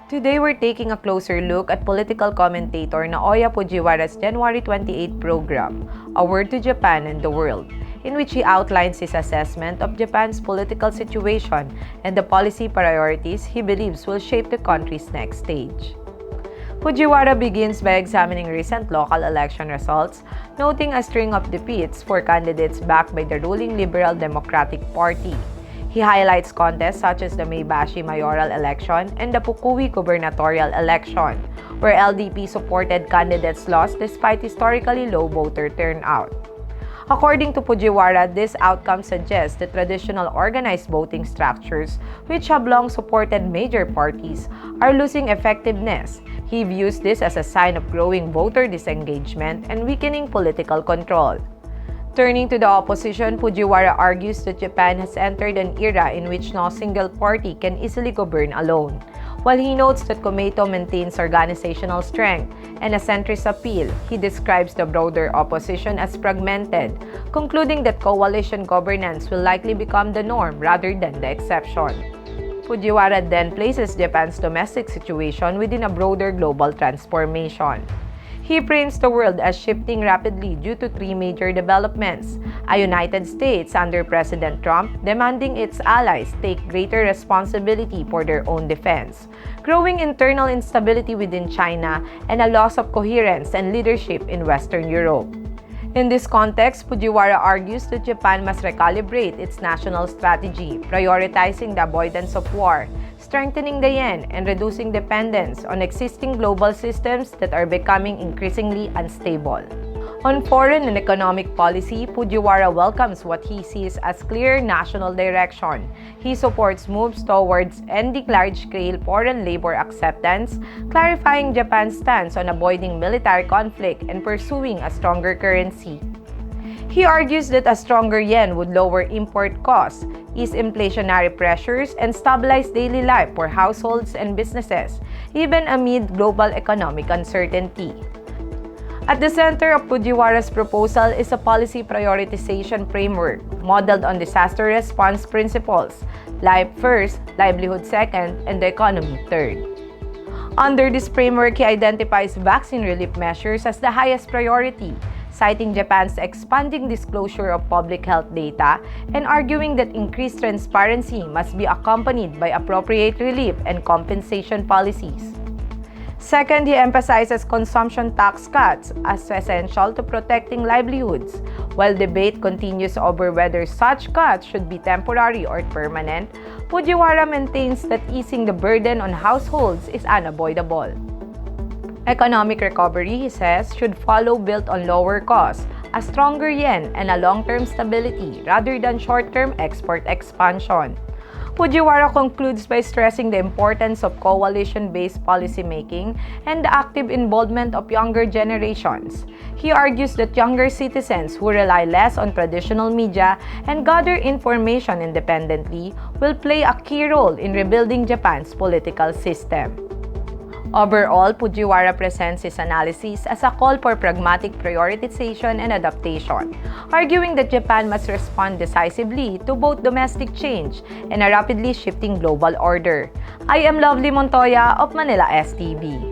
Today we're taking a closer look at political commentator Naoya Fujiwara's January 28 program, A Word to Japan and the World, in which he outlines his assessment of Japan's political situation and the policy priorities he believes will shape the country's next stage. Fujiwara begins by examining recent local election results, noting a string of defeats for candidates backed by the ruling Liberal Democratic Party. He highlights contests such as the Maebashi mayoral election and the Fukui gubernatorial election, where LDP-supported candidates lost despite historically low voter turnout. According to Fujiwara, this outcome suggests that traditional organized voting structures, which have long supported major parties, are losing effectiveness. He views this as a sign of growing voter disengagement and weakening political control. Turning to the opposition, Fujiwara argues that Japan has entered an era in which no single party can easily govern alone. While he notes that Komeito maintains organizational strength and a centrist appeal, he describes the broader opposition as fragmented, concluding that coalition governance will likely become the norm rather than the exception. Fujiwara then places Japan's domestic situation within a broader global transformation. He frames the world as shifting rapidly due to three major developments: a United States under President Trump demanding its allies take greater responsibility for their own defense, growing internal instability within China, and a loss of coherence and leadership in Western Europe. In this context, Fujiwara argues that Japan must recalibrate its national strategy, prioritizing the avoidance of war, strengthening the yen, and reducing dependence on existing global systems that are becoming increasingly unstable. On foreign and economic policy, Fujiwara welcomes what he sees as clear national direction. He supports moves towards ending large-scale foreign labor acceptance, clarifying Japan's stance on avoiding military conflict and pursuing a stronger currency. He argues that a stronger yen would lower import costs, ease inflationary pressures, and stabilize daily life for households and businesses, even amid global economic uncertainty. At the center of Fujiwara's proposal is a policy prioritization framework modeled on disaster response principles: life first, livelihood second, and the economy third. Under this framework, he identifies vaccine relief measures as the highest priority, citing Japan's expanding disclosure of public health data and arguing that increased transparency must be accompanied by appropriate relief and compensation policies. Second, he emphasizes consumption tax cuts as essential to protecting livelihoods. While debate continues over whether such cuts should be temporary or permanent, Fujiwara maintains that easing the burden on households is unavoidable. Economic recovery, he says, should follow built on lower costs, a stronger yen, and a long-term stability rather than short-term export expansion. Fujiwara concludes by stressing the importance of coalition-based policymaking and the active involvement of younger generations. He argues that younger citizens who rely less on traditional media and gather information independently will play a key role in rebuilding Japan's political system. Overall, Fujiwara presents his analysis as a call for pragmatic prioritization and adaptation, arguing that Japan must respond decisively to both domestic change and a rapidly shifting global order. I am Lovely Montoya of Manila STV.